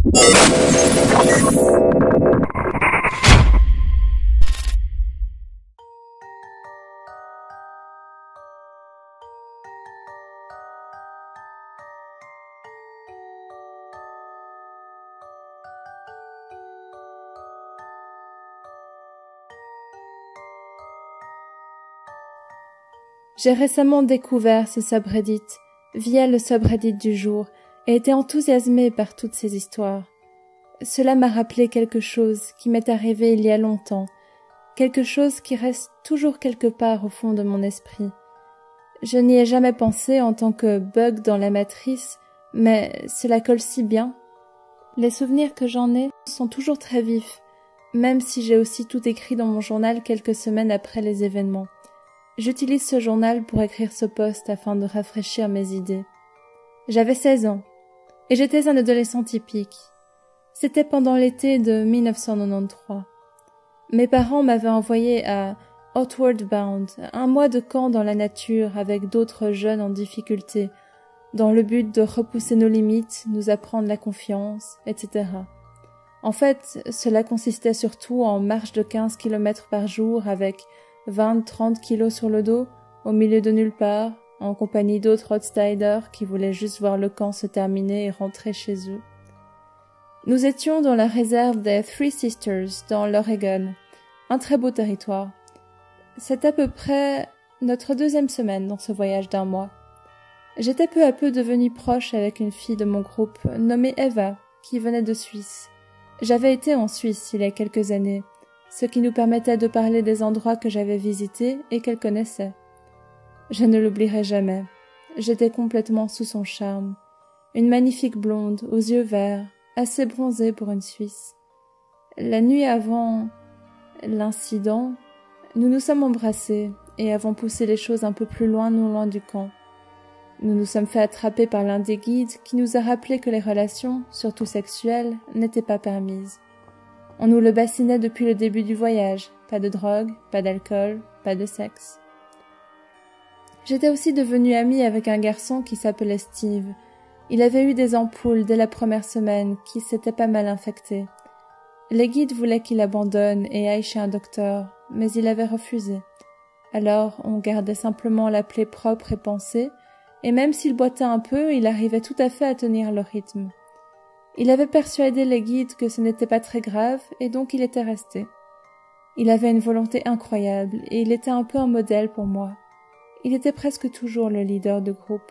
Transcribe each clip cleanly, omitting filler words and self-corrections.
J'ai récemment découvert ce subreddit via le subreddit du jour et été enthousiasmée par toutes ces histoires. Cela m'a rappelé quelque chose qui m'est arrivé il y a longtemps, quelque chose qui reste toujours quelque part au fond de mon esprit. Je n'y ai jamais pensé en tant que bug dans la matrice, mais cela colle si bien. Les souvenirs que j'en ai sont toujours très vifs, même si j'ai aussi tout écrit dans mon journal quelques semaines après les événements. J'utilise ce journal pour écrire ce post afin de rafraîchir mes idées. J'avais 16 ans, et j'étais un adolescent typique. C'était pendant l'été de 1993. Mes parents m'avaient envoyé à Outward Bound, un mois de camp dans la nature avec d'autres jeunes en difficulté, dans le but de repousser nos limites, nous apprendre la confiance, etc. En fait, cela consistait surtout en marche de 15 km par jour avec 20-30 kilos sur le dos, au milieu de nulle part, en compagnie d'autres outsiders qui voulaient juste voir le camp se terminer et rentrer chez eux. Nous étions dans la réserve des Three Sisters, dans l'Oregon, un très beau territoire. C'est à peu près notre 2e semaine dans ce voyage d'1 mois. J'étais peu à peu devenue proche avec une fille de mon groupe, nommée Eva, qui venait de Suisse. J'avais été en Suisse il y a quelques années, ce qui nous permettait de parler des endroits que j'avais visités et qu'elle connaissait. Je ne l'oublierai jamais. J'étais complètement sous son charme. Une magnifique blonde, aux yeux verts, assez bronzée pour une Suisse. La nuit avant l'incident, nous nous sommes embrassés et avons poussé les choses un peu plus loin, non loin du camp. Nous nous sommes fait attraper par l'un des guides qui nous a rappelé que les relations, surtout sexuelles, n'étaient pas permises. On nous le bassinait depuis le début du voyage. Pas de drogue, pas d'alcool, pas de sexe. J'étais aussi devenue amie avec un garçon qui s'appelait Steve. Il avait eu des ampoules dès la première semaine qui s'étaient pas mal infectées. Les guides voulaient qu'il abandonne et aille chez un docteur, mais il avait refusé. Alors on gardait simplement la plaie propre et pansée, et même s'il boitait un peu, il arrivait tout à fait à tenir le rythme. Il avait persuadé les guides que ce n'était pas très grave, et donc il était resté. Il avait une volonté incroyable, et il était un peu un modèle pour moi. Il était presque toujours le leader de groupe.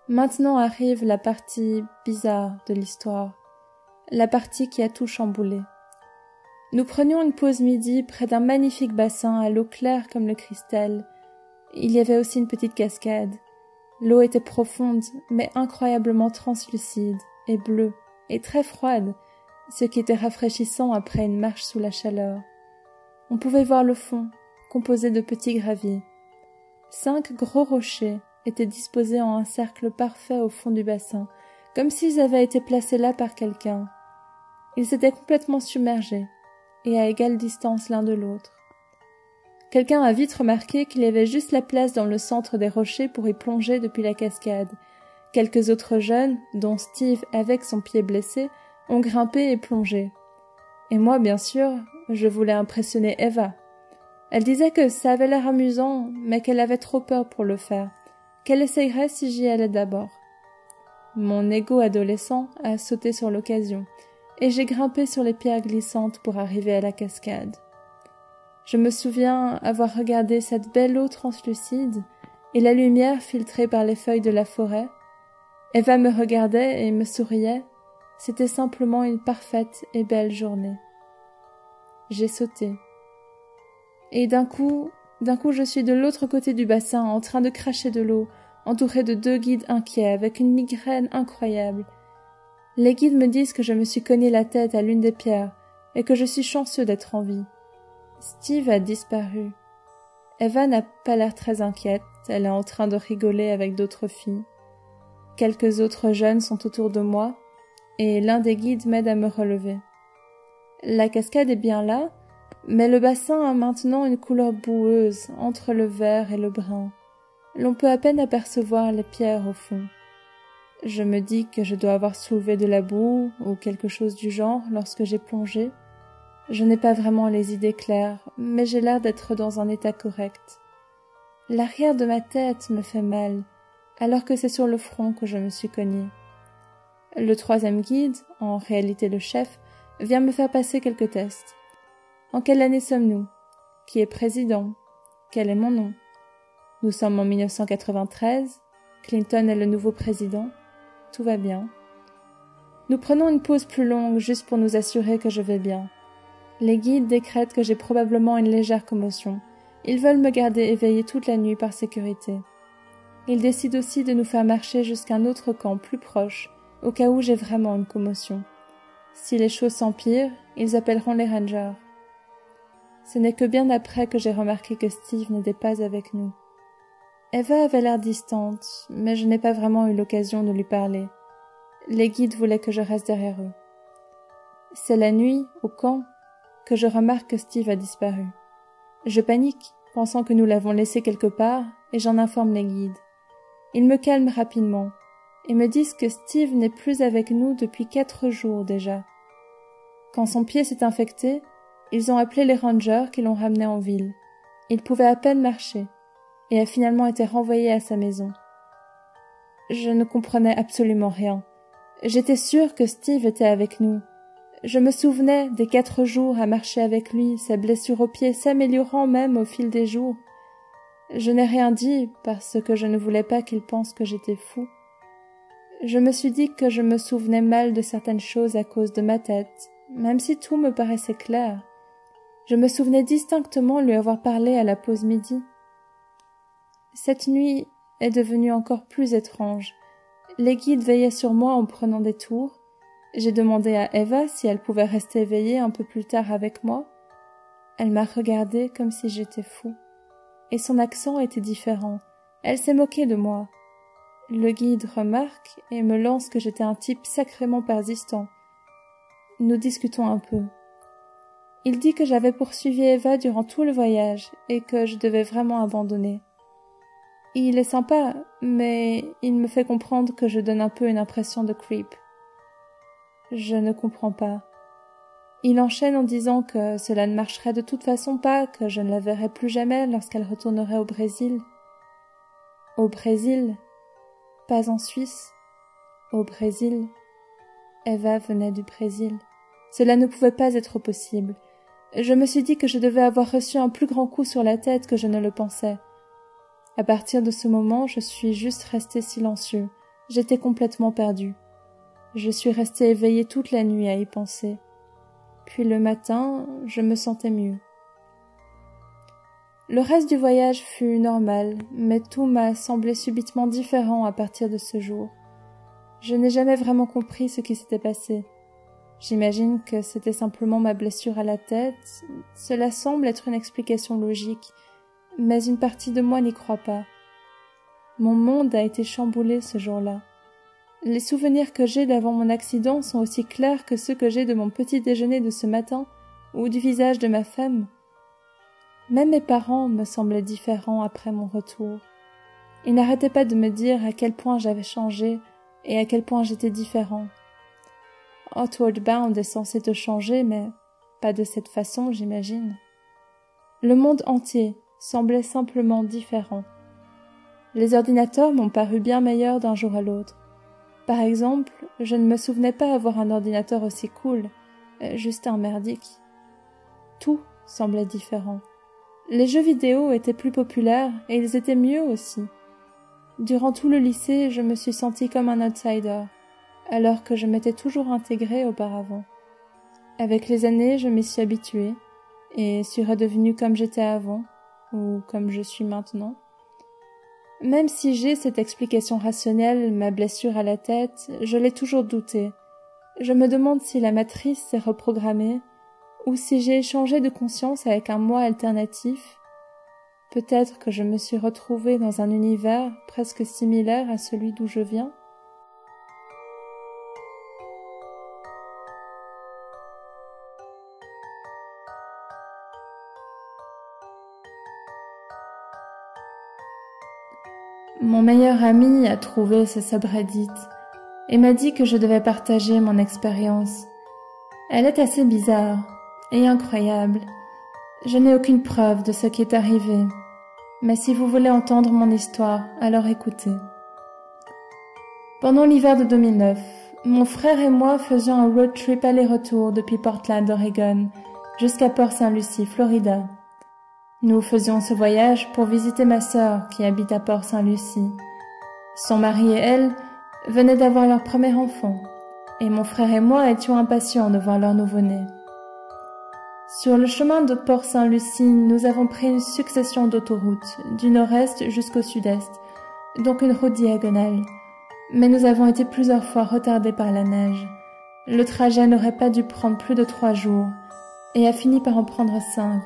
Maintenant arrive la partie bizarre de l'histoire, la partie qui a tout chamboulé. Nous prenions une pause midi près d'un magnifique bassin à l'eau claire comme le cristal. Il y avait aussi une petite cascade. L'eau était profonde, mais incroyablement translucide, et bleue, et très froide, ce qui était rafraîchissant après une marche sous la chaleur. On pouvait voir le fond, composé de petits graviers. 5 gros rochers étaient disposés en un cercle parfait au fond du bassin, comme s'ils avaient été placés là par quelqu'un. Ils étaient complètement submergés, et à égale distance l'un de l'autre. Quelqu'un a vite remarqué qu'il y avait juste la place dans le centre des rochers pour y plonger depuis la cascade. Quelques autres jeunes, dont Steve avec son pied blessé, ont grimpé et plongé. Et moi, bien sûr, je voulais impressionner Eva. Elle disait que ça avait l'air amusant, mais qu'elle avait trop peur pour le faire, qu'elle essayerait si j'y allais d'abord. Mon ego adolescent a sauté sur l'occasion, et j'ai grimpé sur les pierres glissantes pour arriver à la cascade. Je me souviens avoir regardé cette belle eau translucide et la lumière filtrée par les feuilles de la forêt. Eva me regardait et me souriait. C'était simplement une parfaite et belle journée. J'ai sauté. Et d'un coup, je suis de l'autre côté du bassin, en train de cracher de l'eau, entourée de 2 guides inquiets, avec une migraine incroyable. Les guides me disent que je me suis cogné la tête à l'une des pierres, et que je suis chanceux d'être en vie. Steve a disparu. Eva n'a pas l'air très inquiète, elle est en train de rigoler avec d'autres filles. Quelques autres jeunes sont autour de moi, et l'un des guides m'aide à me relever. La cascade est bien là, mais le bassin a maintenant une couleur boueuse entre le vert et le brun. L'on peut à peine apercevoir les pierres au fond. Je me dis que je dois avoir soulevé de la boue ou quelque chose du genre lorsque j'ai plongé. Je n'ai pas vraiment les idées claires, mais j'ai l'air d'être dans un état correct. L'arrière de ma tête me fait mal, alors que c'est sur le front que je me suis cognée. Le troisième guide, en réalité le chef, vient me faire passer quelques tests. En quelle année sommes-nous? Qui est président? Quel est mon nom? Nous sommes en 1993. Clinton est le nouveau président. Tout va bien. Nous prenons une pause plus longue juste pour nous assurer que je vais bien. Les guides décrètent que j'ai probablement une légère commotion. Ils veulent me garder éveillée toute la nuit par sécurité. Ils décident aussi de nous faire marcher jusqu'à un autre camp plus proche, au cas où j'ai vraiment une commotion. Si les choses s'empirent, ils appelleront les rangers. Ce n'est que bien après que j'ai remarqué que Steve n'était pas avec nous. Eva avait l'air distante, mais je n'ai pas vraiment eu l'occasion de lui parler. Les guides voulaient que je reste derrière eux. C'est la nuit, au camp, que je remarque que Steve a disparu. Je panique, pensant que nous l'avons laissé quelque part, et j'en informe les guides. Ils me calment rapidement, et me disent que Steve n'est plus avec nous depuis 4 jours déjà. Quand son pied s'est infecté, ils ont appelé les rangers qui l'ont ramené en ville. Il pouvait à peine marcher, et a finalement été renvoyé à sa maison. Je ne comprenais absolument rien. J'étais sûre que Steve était avec nous. Je me souvenais des 4 jours à marcher avec lui, sa blessure au pied s'améliorant même au fil des jours. Je n'ai rien dit parce que je ne voulais pas qu'il pense que j'étais fou. Je me suis dit que je me souvenais mal de certaines choses à cause de ma tête, même si tout me paraissait clair. Je me souvenais distinctement lui avoir parlé à la pause midi. Cette nuit est devenue encore plus étrange. Les guides veillaient sur moi en prenant des tours. J'ai demandé à Eva si elle pouvait rester éveillée un peu plus tard avec moi. Elle m'a regardée comme si j'étais fou. Et son accent était différent. Elle s'est moquée de moi. Le guide remarque et me lance que j'étais un type sacrément persistant. Nous discutons un peu. Il dit que j'avais poursuivi Eva durant tout le voyage et que je devais vraiment abandonner. Il est sympa, mais il me fait comprendre que je donne un peu une impression de creep. Je ne comprends pas. Il enchaîne en disant que cela ne marcherait de toute façon pas, que je ne la verrai plus jamais lorsqu'elle retournerait au Brésil. Au Brésil? Pas en Suisse. Au Brésil. Eva venait du Brésil. Cela ne pouvait pas être possible. Je me suis dit que je devais avoir reçu un plus grand coup sur la tête que je ne le pensais. À partir de ce moment, je suis juste resté silencieux. J'étais complètement perdu. Je suis resté éveillé toute la nuit à y penser. Puis le matin, je me sentais mieux. Le reste du voyage fut normal, mais tout m'a semblé subitement différent à partir de ce jour. Je n'ai jamais vraiment compris ce qui s'était passé. J'imagine que c'était simplement ma blessure à la tête. Cela semble être une explication logique, mais une partie de moi n'y croit pas. Mon monde a été chamboulé ce jour-là. Les souvenirs que j'ai d'avant mon accident sont aussi clairs que ceux que j'ai de mon petit déjeuner de ce matin ou du visage de ma femme. Même mes parents me semblaient différents après mon retour. Ils n'arrêtaient pas de me dire à quel point j'avais changé et à quel point j'étais différent. Outward Bound est censé te changer, mais pas de cette façon, j'imagine. Le monde entier semblait simplement différent. Les ordinateurs m'ont paru bien meilleurs d'un jour à l'autre. Par exemple, je ne me souvenais pas avoir un ordinateur aussi cool, juste un merdique. Tout semblait différent. Les jeux vidéo étaient plus populaires et ils étaient mieux aussi. Durant tout le lycée, je me suis sentie comme un outsider, alors que je m'étais toujours intégrée auparavant. Avec les années, je m'y suis habituée et suis redevenue comme j'étais avant, ou comme je suis maintenant. Même si j'ai cette explication rationnelle, ma blessure à la tête, je l'ai toujours doutée. Je me demande si la matrice s'est reprogrammée, ou si j'ai échangé de conscience avec un moi alternatif. Peut-être que je me suis retrouvée dans un univers presque similaire à celui d'où je viens. Mon meilleur ami a trouvé ce subreddit et m'a dit que je devais partager mon expérience. Elle est assez bizarre et incroyable. Je n'ai aucune preuve de ce qui est arrivé, mais si vous voulez entendre mon histoire, alors écoutez. Pendant l'hiver de 2009, mon frère et moi faisions un road trip aller-retour depuis Portland, Oregon, jusqu'à Port-Saint-Lucie, Florida. Nous faisions ce voyage pour visiter ma sœur qui habite à Port-Saint-Lucie. Son mari et elle venaient d'avoir leur premier enfant, et mon frère et moi étions impatients de voir leur nouveau-né. Sur le chemin de Port-Saint-Lucie, nous avons pris une succession d'autoroutes, du nord-est jusqu'au sud-est, donc une route diagonale. Mais nous avons été plusieurs fois retardés par la neige. Le trajet n'aurait pas dû prendre plus de 3 jours, et a fini par en prendre 5.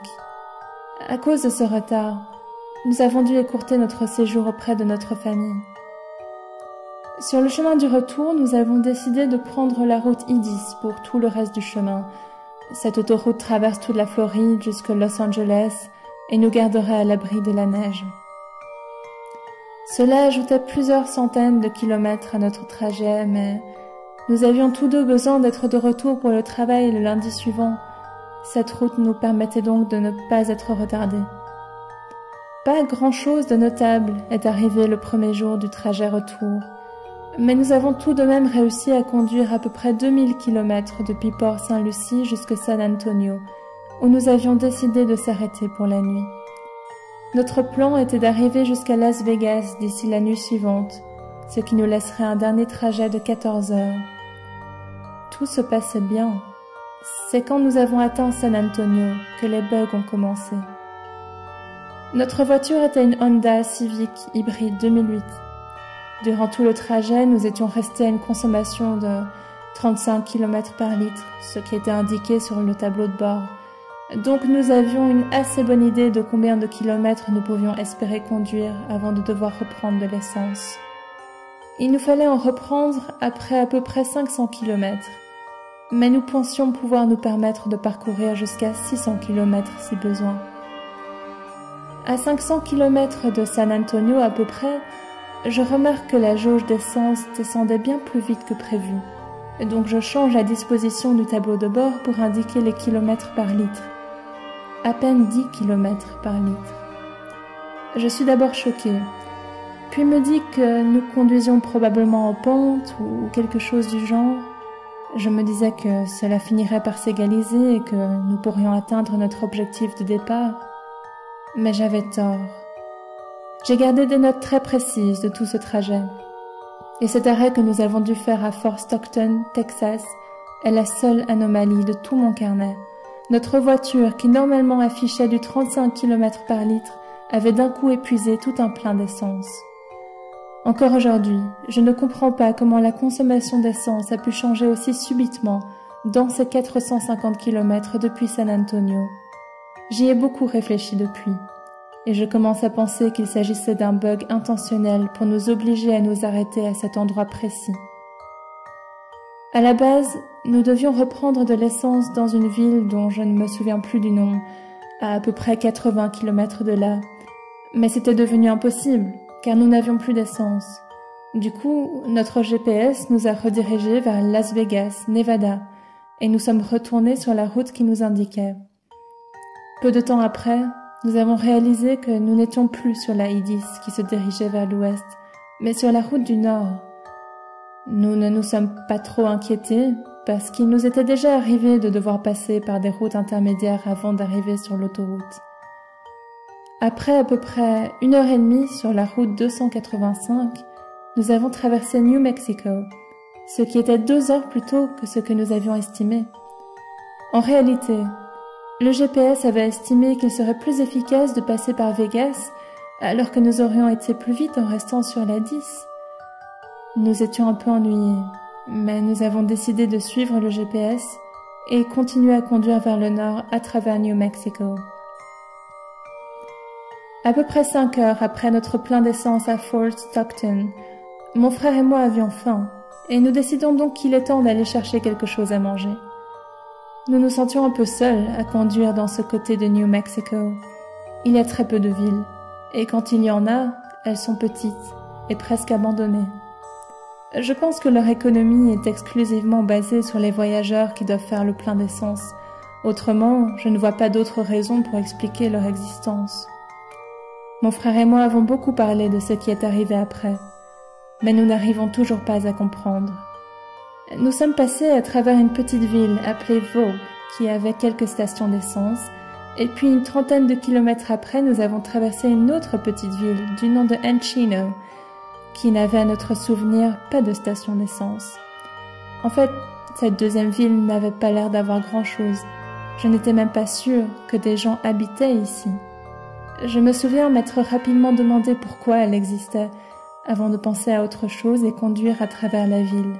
À cause de ce retard, nous avons dû écourter notre séjour auprès de notre famille. Sur le chemin du retour, nous avons décidé de prendre la route I-10 pour tout le reste du chemin. Cette autoroute traverse toute la Floride jusqu'à Los Angeles et nous garderait à l'abri de la neige. Cela ajoutait plusieurs centaines de kilomètres à notre trajet, mais nous avions tous deux besoin d'être de retour pour le travail le lundi suivant. Cette route nous permettait donc de ne pas être retardés. Pas grand-chose de notable est arrivé le premier jour du trajet retour, mais nous avons tout de même réussi à conduire à peu près 2000 km depuis Port-Saint-Lucie jusqu'à San Antonio, où nous avions décidé de s'arrêter pour la nuit. Notre plan était d'arriver jusqu'à Las Vegas d'ici la nuit suivante, ce qui nous laisserait un dernier trajet de 14 heures. Tout se passait bien. C'est quand nous avons atteint San Antonio que les bugs ont commencé. Notre voiture était une Honda Civic hybride 2008. Durant tout le trajet, nous étions restés à une consommation de 35 km par litre, ce qui était indiqué sur le tableau de bord. Donc nous avions une assez bonne idée de combien de kilomètres nous pouvions espérer conduire avant de devoir reprendre de l'essence. Il nous fallait en reprendre après à peu près 500 km, mais nous pensions pouvoir nous permettre de parcourir jusqu'à 600 km si besoin. À 500 km de San Antonio à peu près, je remarque que la jauge d'essence descendait bien plus vite que prévu, et donc je change la disposition du tableau de bord pour indiquer les kilomètres par litre. À peine 10 km par litre. Je suis d'abord choquée, puis me dis que nous conduisions probablement en pente ou quelque chose du genre. Je me disais que cela finirait par s'égaliser et que nous pourrions atteindre notre objectif de départ. Mais j'avais tort. J'ai gardé des notes très précises de tout ce trajet. Et cet arrêt que nous avons dû faire à Fort Stockton, Texas, est la seule anomalie de tout mon carnet. Notre voiture, qui normalement affichait du 35 km par litre, avait d'un coup épuisé tout un plein d'essence. Encore aujourd'hui, je ne comprends pas comment la consommation d'essence a pu changer aussi subitement dans ces 450 km depuis San Antonio. J'y ai beaucoup réfléchi depuis, et je commence à penser qu'il s'agissait d'un bug intentionnel pour nous obliger à nous arrêter à cet endroit précis. À la base, nous devions reprendre de l'essence dans une ville dont je ne me souviens plus du nom, à peu près 80 km de là, mais c'était devenu impossible, car nous n'avions plus d'essence. Du coup, notre GPS nous a redirigés vers Las Vegas, Nevada, et nous sommes retournés sur la route qui nous indiquait. Peu de temps après, nous avons réalisé que nous n'étions plus sur la I-10 qui se dirigeait vers l'ouest, mais sur la route du nord. Nous ne nous sommes pas trop inquiétés, parce qu'il nous était déjà arrivé de devoir passer par des routes intermédiaires avant d'arriver sur l'autoroute. Après à peu près 1h30 sur la route 285, nous avons traversé New Mexico, ce qui était 2 heures plus tôt que ce que nous avions estimé. En réalité, le GPS avait estimé qu'il serait plus efficace de passer par Vegas, alors que nous aurions été plus vite en restant sur la 10. Nous étions un peu ennuyés, mais nous avons décidé de suivre le GPS et continuer à conduire vers le nord à travers New Mexico. À peu près 5 heures après notre plein d'essence à Fort Stockton, mon frère et moi avions faim, et nous décidons donc qu'il est temps d'aller chercher quelque chose à manger. Nous nous sentions un peu seuls à conduire dans ce côté de New Mexico. Il y a très peu de villes, et quand il y en a, elles sont petites et presque abandonnées. Je pense que leur économie est exclusivement basée sur les voyageurs qui doivent faire le plein d'essence. Autrement, je ne vois pas d'autre raison pour expliquer leur existence. Mon frère et moi avons beaucoup parlé de ce qui est arrivé après, mais nous n'arrivons toujours pas à comprendre. Nous sommes passés à travers une petite ville appelée Vaux, qui avait quelques stations d'essence, et puis une trentaine de kilomètres après, nous avons traversé une autre petite ville du nom de Encino, qui n'avait à notre souvenir pas de station d'essence. En fait, cette deuxième ville n'avait pas l'air d'avoir grand-chose. Je n'étais même pas sûre que des gens habitaient ici. Je me souviens m'être rapidement demandé pourquoi elle existait, avant de penser à autre chose et conduire à travers la ville.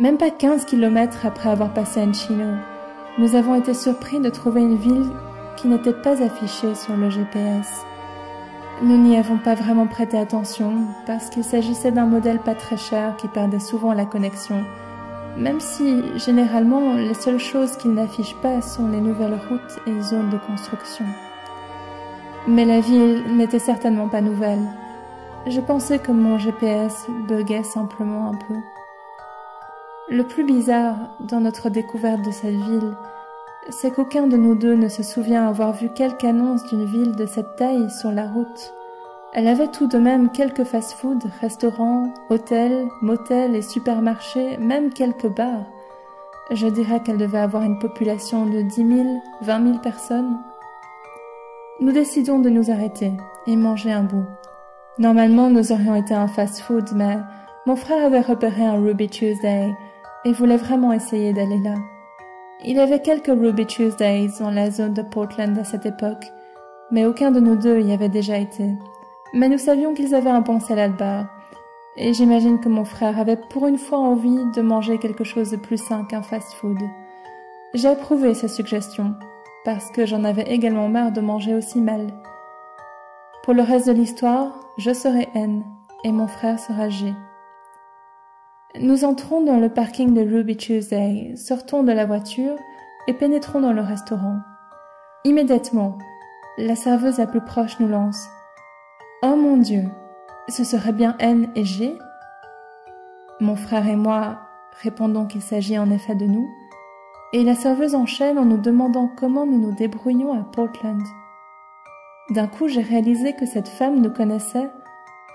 Même pas 15 kilomètres après avoir passé Encino, nous avons été surpris de trouver une ville qui n'était pas affichée sur le GPS. Nous n'y avons pas vraiment prêté attention parce qu'il s'agissait d'un modèle pas très cher qui perdait souvent la connexion, même si, généralement, les seules choses qu'il n'affiche pas sont les nouvelles routes et zones de construction. Mais la ville n'était certainement pas nouvelle. Je pensais que mon GPS buguait simplement un peu. Le plus bizarre dans notre découverte de cette ville, c'est qu'aucun de nous deux ne se souvient avoir vu quelque annonce d'une ville de cette taille sur la route. Elle avait tout de même quelques fast-food, restaurants, hôtels, motels et supermarchés, même quelques bars. Je dirais qu'elle devait avoir une population de 10 000, 20 000 personnes. Nous décidons de nous arrêter et manger un bout. Normalement, nous aurions été un fast-food, mais mon frère avait repéré un Ruby Tuesday et voulait vraiment essayer d'aller là. Il y avait quelques Ruby Tuesdays dans la zone de Portland à cette époque, mais aucun de nous deux y avait déjà été. Mais nous savions qu'ils avaient un bon salad bar, et j'imagine que mon frère avait pour une fois envie de manger quelque chose de plus sain qu'un fast-food. J'ai approuvé sa suggestion, parce que j'en avais également marre de manger aussi mal. Pour le reste de l'histoire, je serai N, et mon frère sera G. Nous entrons dans le parking de Ruby Tuesday, sortons de la voiture et pénétrons dans le restaurant. Immédiatement, la serveuse la plus proche nous lance « Oh mon Dieu, ce serait bien N et G ?» Mon frère et moi répondons qu'il s'agit en effet de nous, et la serveuse enchaîne en nous demandant comment nous nous débrouillons à Portland. D'un coup, j'ai réalisé que cette femme nous connaissait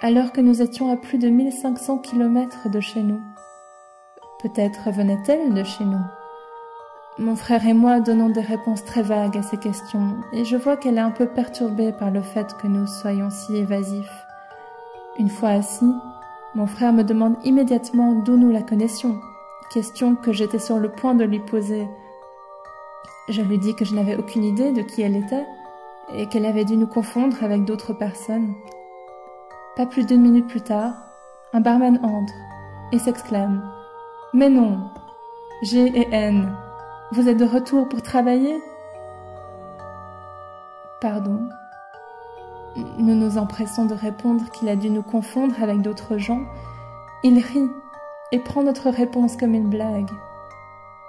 alors que nous étions à plus de 1500 kilomètres de chez nous. Peut-être venait-elle de chez nous. Mon frère et moi donnons des réponses très vagues à ces questions, et je vois qu'elle est un peu perturbée par le fait que nous soyons si évasifs. Une fois assis, mon frère me demande immédiatement d'où nous la connaissions, question que j'étais sur le point de lui poser. Je lui dis que je n'avais aucune idée de qui elle était, et qu'elle avait dû nous confondre avec d'autres personnes. Pas plus d'1 minute plus tard, un barman entre et s'exclame « Mais non, G et N, vous êtes de retour pour travailler ?» Pardon. Nous nous empressons de répondre qu'il a dû nous confondre avec d'autres gens. Il rit et prend notre réponse comme une blague.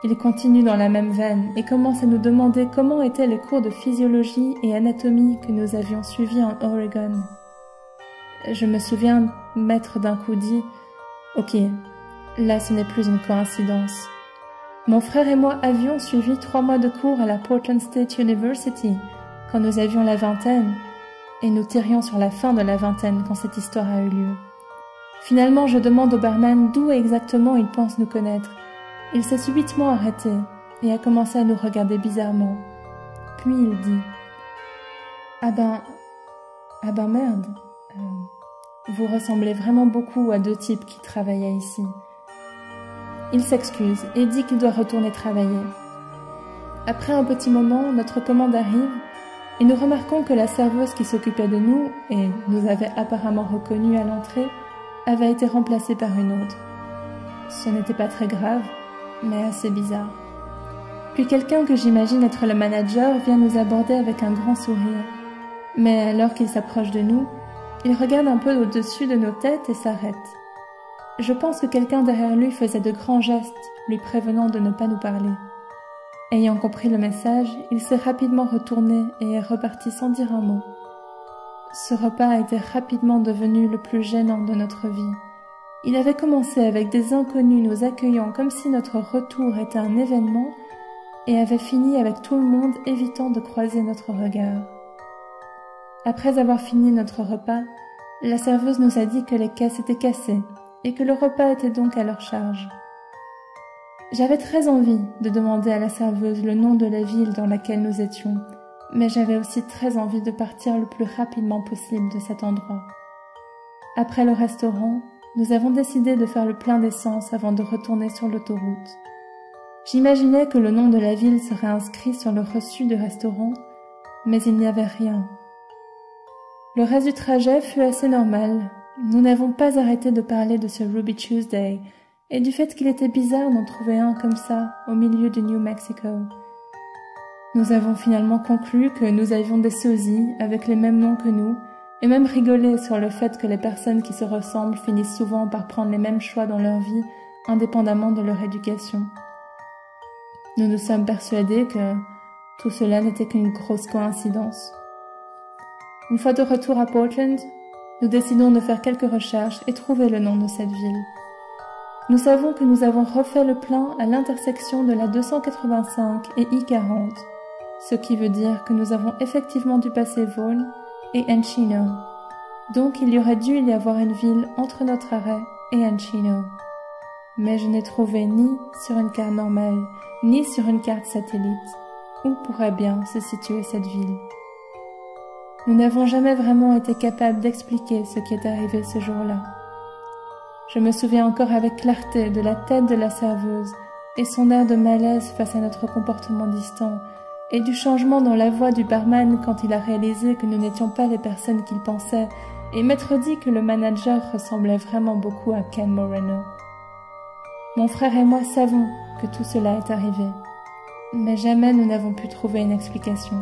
Il continue dans la même veine et commence à nous demander comment étaient les cours de physiologie et anatomie que nous avions suivis en Oregon. Je me souviens m'être d'un coup dit « Ok, là ce n'est plus une coïncidence. Mon frère et moi avions suivi 3 mois de cours à la Portland State University quand nous avions la vingtaine, et nous tirions sur la fin de la vingtaine quand cette histoire a eu lieu. Finalement, je demande au barman d'où exactement il pense nous connaître. Il s'est subitement arrêté et a commencé à nous regarder bizarrement. Puis il dit « Ah ben merde, vous ressemblez vraiment beaucoup à 2 types qui travaillaient ici. » Il s'excuse et dit qu'il doit retourner travailler. Après un petit moment, notre commande arrive et nous remarquons que la serveuse qui s'occupait de nous et nous avait apparemment reconnus à l'entrée avait été remplacée par une autre. Ce n'était pas très grave, mais assez bizarre. Puis quelqu'un que j'imagine être le manager vient nous aborder avec un grand sourire. Mais alors qu'il s'approche de nous, il regarde un peu au-dessus de nos têtes et s'arrête. Je pense que quelqu'un derrière lui faisait de grands gestes, lui prévenant de ne pas nous parler. Ayant compris le message, il s'est rapidement retourné et est reparti sans dire un mot. Ce repas a été rapidement devenu le plus gênant de notre vie, Il avait commencé avec des inconnus nous accueillant comme si notre retour était un événement et avait fini avec tout le monde évitant de croiser notre regard. Après avoir fini notre repas, la serveuse nous a dit que les caisses étaient cassées et que le repas était donc à leur charge. J'avais très envie de demander à la serveuse le nom de la ville dans laquelle nous étions, mais j'avais aussi très envie de partir le plus rapidement possible de cet endroit. Après le restaurant, nous avons décidé de faire le plein d'essence avant de retourner sur l'autoroute. J'imaginais que le nom de la ville serait inscrit sur le reçu du restaurant, mais il n'y avait rien. Le reste du trajet fut assez normal. Nous n'avons pas arrêté de parler de ce Ruby Tuesday et du fait qu'il était bizarre d'en trouver un comme ça au milieu du New Mexico. Nous avons finalement conclu que nous avions des sosies avec les mêmes noms que nous et même rigolé sur le fait que les personnes qui se ressemblent finissent souvent par prendre les mêmes choix dans leur vie indépendamment de leur éducation. Nous nous sommes persuadés que tout cela n'était qu'une grosse coïncidence. Une fois de retour à Portland, nous décidons de faire quelques recherches et trouver le nom de cette ville. Nous savons que nous avons refait le plein à l'intersection de la 285 et I-40, ce qui veut dire que nous avons effectivement dû passer Vaughan et Encino. Donc il y aurait dû y avoir une ville entre notre arrêt et Encino. Mais je n'ai trouvé ni sur une carte normale, ni sur une carte satellite, où pourrait bien se situer cette ville. Nous n'avons jamais vraiment été capables d'expliquer ce qui est arrivé ce jour-là. Je me souviens encore avec clarté de la tête de la serveuse et son air de malaise face à notre comportement distant, et du changement dans la voix du barman quand il a réalisé que nous n'étions pas les personnes qu'il pensait, et m'être dit que le manager ressemblait vraiment beaucoup à Ken Moreno. Mon frère et moi savons que tout cela est arrivé, mais jamais nous n'avons pu trouver une explication.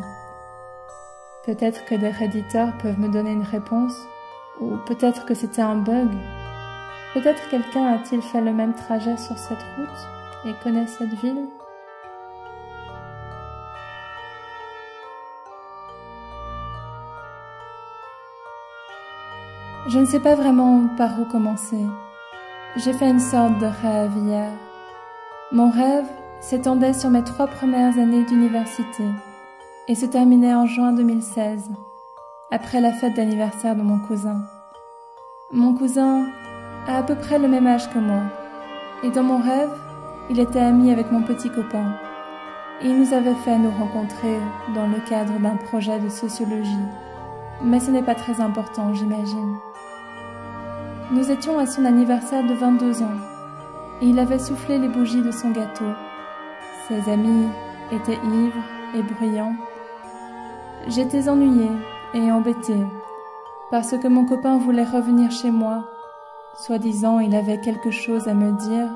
Peut-être que des redditeurs peuvent me donner une réponse, ou peut-être que c'était un bug. Peut-être quelqu'un a-t-il fait le même trajet sur cette route et connaît cette ville? Je ne sais pas vraiment par où commencer. J'ai fait une sorte de rêve hier. Mon rêve s'étendait sur mes 3 premières années d'université et se terminait en juin 2016, après la fête d'anniversaire de mon cousin. Mon cousin a à peu près le même âge que moi, et dans mon rêve, il était ami avec mon petit copain. Il nous avait fait nous rencontrer dans le cadre d'un projet de sociologie, mais ce n'est pas très important, j'imagine. Nous étions à son anniversaire de 22 ans, et il avait soufflé les bougies de son gâteau. Ses amis étaient ivres et bruyants. J'étais ennuyée et embêtée, parce que mon copain voulait revenir chez moi. Soi-disant, il avait quelque chose à me dire,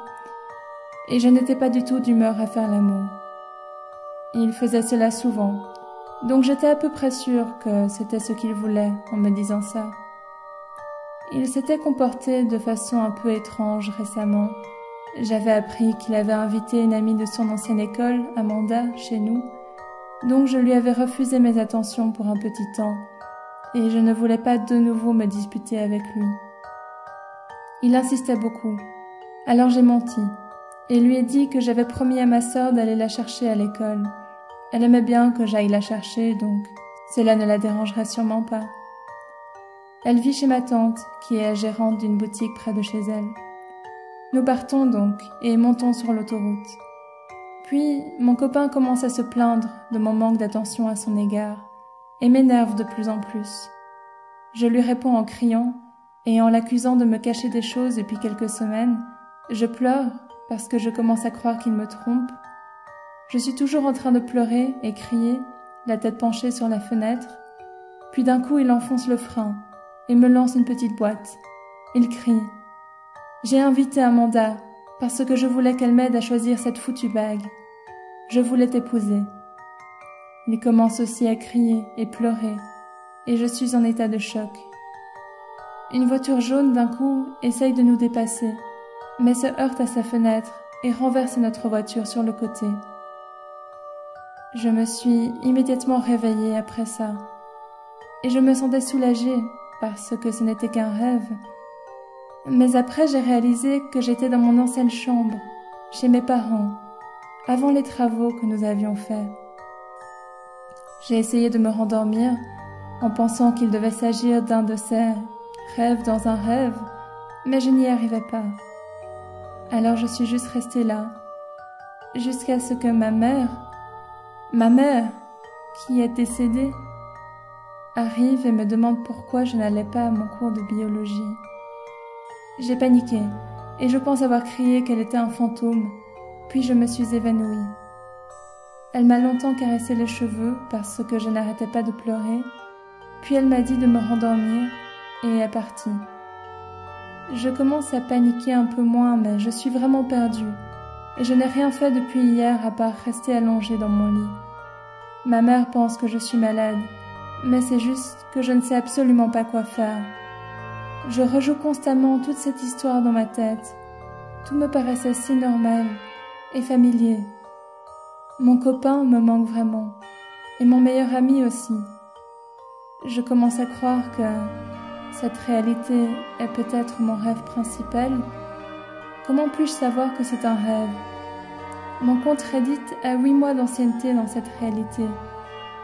et je n'étais pas du tout d'humeur à faire l'amour. Il faisait cela souvent, donc j'étais à peu près sûre que c'était ce qu'il voulait en me disant ça. Il s'était comporté de façon un peu étrange récemment. J'avais appris qu'il avait invité une amie de son ancienne école, Amanda, chez nous, donc je lui avais refusé mes attentions pour un petit temps, et je ne voulais pas de nouveau me disputer avec lui. Il insistait beaucoup, alors j'ai menti, et lui ai dit que j'avais promis à ma sœur d'aller la chercher à l'école. Elle aimait bien que j'aille la chercher, donc cela ne la dérangerait sûrement pas. Elle vit chez ma tante, qui est gérante d'une boutique près de chez elle. Nous partons donc, et montons sur l'autoroute. Puis, mon copain commence à se plaindre de mon manque d'attention à son égard, et m'énerve de plus en plus. Je lui réponds en criant, et en l'accusant de me cacher des choses depuis quelques semaines, je pleure parce que je commence à croire qu'il me trompe. Je suis toujours en train de pleurer et crier, la tête penchée sur la fenêtre. Puis d'un coup, il enfonce le frein et me lance une petite boîte. Il crie. J'ai invité Amanda parce que je voulais qu'elle m'aide à choisir cette foutue bague. Je voulais t'épouser. Il commence aussi à crier et pleurer, et je suis en état de choc. Une voiture jaune d'un coup essaye de nous dépasser, mais se heurte à sa fenêtre et renverse notre voiture sur le côté. Je me suis immédiatement réveillée après ça, et je me sentais soulagée parce que ce n'était qu'un rêve. Mais après, j'ai réalisé que j'étais dans mon ancienne chambre, chez mes parents, avant les travaux que nous avions faits. J'ai essayé de me rendormir en pensant qu'il devait s'agir d'un de ces rêves dans un rêve, mais je n'y arrivais pas. Alors je suis juste restée là, jusqu'à ce que ma mère, qui est décédée, arrive et me demande pourquoi je n'allais pas à mon cours de biologie. J'ai paniqué et je pense avoir crié qu'elle était un fantôme, puis je me suis évanouie. Elle m'a longtemps caressé les cheveux parce que je n'arrêtais pas de pleurer, puis elle m'a dit de me rendormir et est partie. Je commence à paniquer un peu moins, mais je suis vraiment perdue et je n'ai rien fait depuis hier à part rester allongée dans mon lit. Ma mère pense que je suis malade, mais c'est juste que je ne sais absolument pas quoi faire. Je rejoue constamment toute cette histoire dans ma tête. Tout me paraissait si normal et familier. Mon copain me manque vraiment, et mon meilleur ami aussi. Je commence à croire que cette réalité est peut-être mon rêve principal. Comment puis-je savoir que c'est un rêve? Mon compte Reddit a 8 mois d'ancienneté dans cette réalité,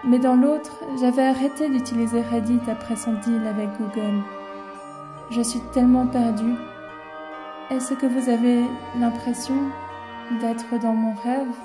mais dans l'autre, j'avais arrêté d'utiliser Reddit après son deal avec Google. Je suis tellement perdue. Est-ce que vous avez l'impression d'être dans mon rêve ?